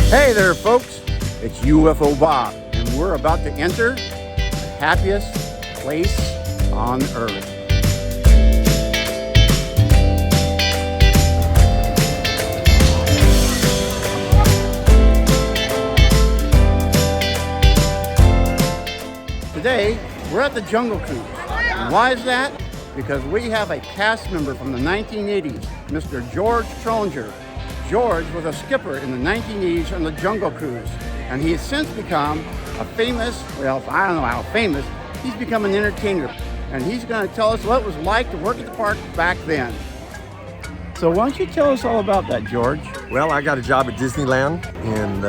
Hey there, folks. It's UFO Bob, and we're about to enter the happiest place on earth. Today, we're at the Jungle Cruise. And why is that? Because we have a cast member from the 1980s, Mr. George Trullinger. George was a skipper in the 1980s on the Jungle Cruise, and he has since become a famous, well, I don't know how famous, he's become an entertainer, and he's going to tell us what it was like to work at the park back then. So why don't you tell us all about that, George? Well, I got a job at Disneyland in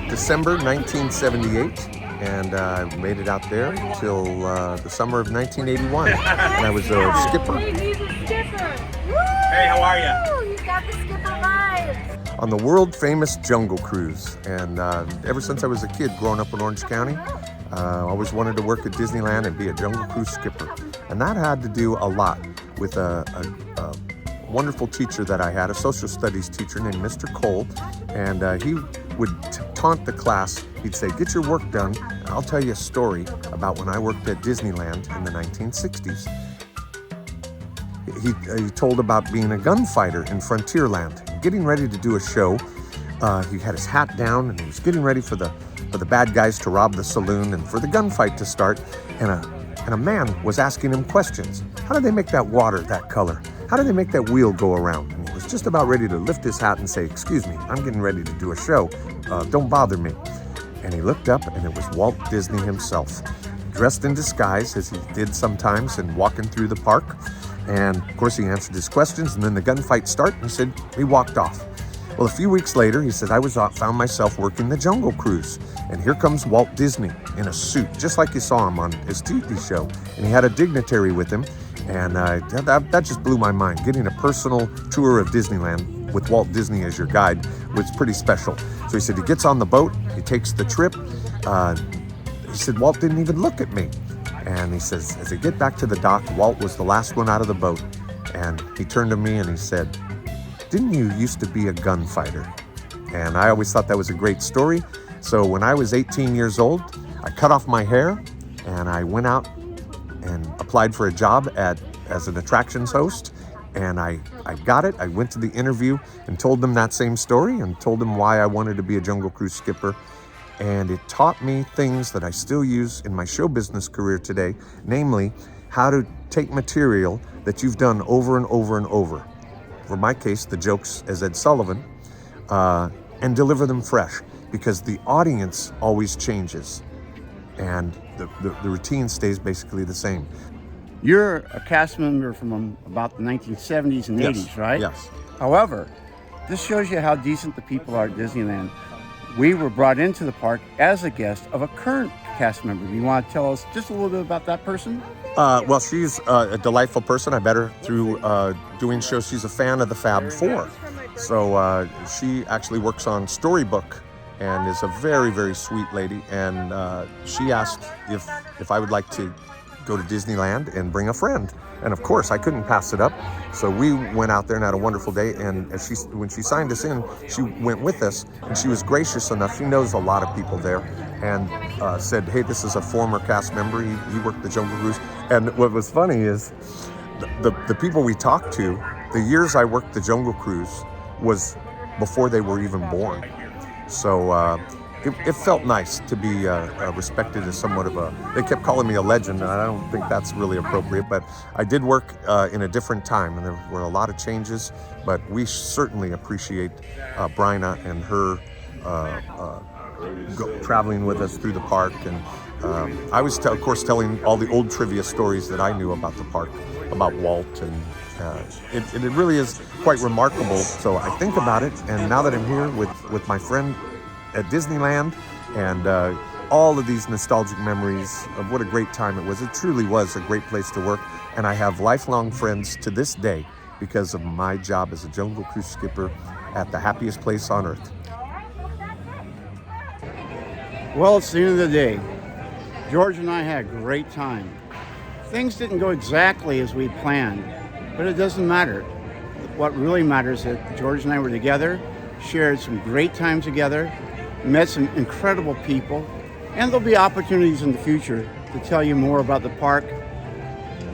December 1978, and I made it out there until the summer of 1981, and I was a skipper. Hey, he's a skipper. Hey, how are you? He's got the skipper vibes. On the world famous Jungle Cruise, and ever since I was a kid growing up in Orange County, I always wanted to work at Disneyland and be a Jungle Cruise skipper. And that had to do a lot with a wonderful teacher that I had, a social studies teacher named Mr. Cole, and he would taunt the class. He'd say, "Get your work done, and I'll tell you a story about when I worked at Disneyland in the 1960s. He told about being a gunfighter in Frontierland, getting ready to do a show. He had his hat down, and he was getting ready for the bad guys to rob the saloon and for the gunfight to start. And a man was asking him questions. How do they make that water that color? How do they make that wheel go around? And he was just about ready to lift his hat and say, "Excuse me, I'm getting ready to do a show. Don't bother me." And he looked up, and it was Walt Disney himself, dressed in disguise, as he did sometimes, and walking through the park. And of course, he answered his questions, and then the gunfight started, and he walked off. Well, a few weeks later, he said, I found myself working the Jungle Cruise, and here comes Walt Disney in a suit, just like you saw him on his TV show. And he had a dignitary with him, and that just blew my mind. Getting a personal tour of Disneyland with Walt Disney as your guide was pretty special. So he said he gets on the boat, he takes the trip. He said, Walt didn't even look at me. And he says, as they get back to the dock, Walt was the last one out of the boat. And he turned to me and he said, "Didn't you used to be a gunfighter?" And I always thought that was a great story. So when I was 18 years old, I cut off my hair and I went out and applied for a job as an attractions host. And I got it. I went to the interview and told them that same story and told them why I wanted to be a Jungle Cruise skipper. And it taught me things that I still use in my show business career today, namely how to take material that you've done over and over and over. For my case, the jokes as Ed Sullivan, and deliver them fresh, because the audience always changes and the routine stays basically the same. You're a cast member from about the 1970s and 80s, right? Yes. However, this shows you how decent the people are at Disneyland. We were brought into the park as a guest of a current cast member. You want to tell us just a little bit about that person? Well, she's a delightful person. I met her through doing shows. She's a fan of the Fab Four. So she actually works on Storybook and is a very, very sweet lady. And she asked if I would like to go to Disneyland and bring a friend. And of course, I couldn't pass it up. So we went out there and had a wonderful day. And when she signed us in, she went with us, and she was gracious enough. She knows a lot of people there, and said, "Hey, this is a former cast member. He worked the Jungle Cruise." And what was funny is the people we talked to, the years I worked the Jungle Cruise was before they were even born. So it felt nice to be respected as somewhat of they kept calling me a legend, and I don't think that's really appropriate, but I did work in a different time, and there were a lot of changes, but we certainly appreciate Bryna and her traveling with us through the park. And I was, of course, telling all the old trivia stories that I knew about the park, about Walt, and it really is quite remarkable. So I think about it, and now that I'm here with my friend at Disneyland, and all of these nostalgic memories of what a great time it was. It truly was a great place to work, and I have lifelong friends to this day because of my job as a Jungle Cruise skipper at the happiest place on earth. Well, it's the end of the day. George and I had a great time. Things didn't go exactly as we planned, but it doesn't matter. What really matters is that George and I were together, shared some great time together, met some incredible people, and there'll be opportunities in the future to tell you more about the park.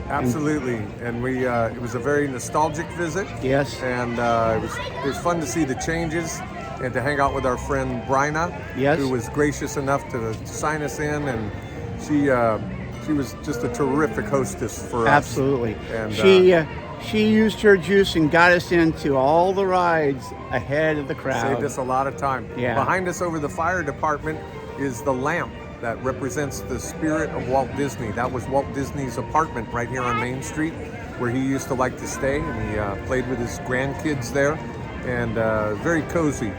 Absolutely, and we it was a very nostalgic visit. Yes. And it was fun to see the changes and to hang out with our friend Bryna, Yes. who was gracious enough to sign us in, and she was just a terrific hostess for us. Absolutely. And She used her juice and got us into all the rides ahead of the crowd. saved us a lot of time. Yeah. Behind us over the fire department is the lamp that represents the spirit of Walt Disney. That was Walt Disney's apartment right here on Main Street, where he used to like to stay, and he played with his grandkids there, and very cozy.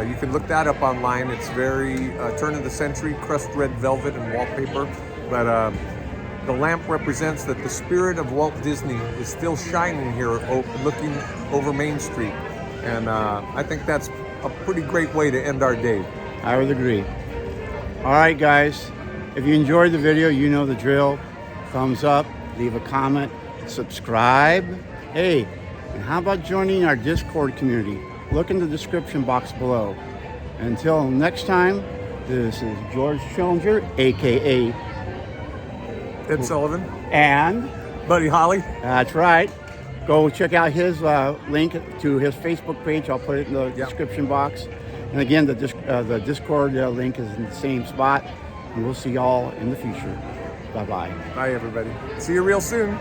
You can look that up online. It's very turn of the century, crushed red velvet and wallpaper. But the lamp represents that the spirit of Walt Disney is still shining here looking over Main Street. And I think that's a pretty great way to end our day. I would agree. All right, guys. If you enjoyed the video, you know the drill. Thumbs up, leave a comment, subscribe. Hey, and how about joining our Discord community? Look in the description box below. Until next time, this is George Trullinger, aka Ed Sullivan, and Buddy Holly. that's right. Go check out his link to his Facebook page. I'll put it in the description box. And again, the Discord link is in the same spot. And we'll see y'all in the future. Bye-bye. Bye, everybody. See you real soon.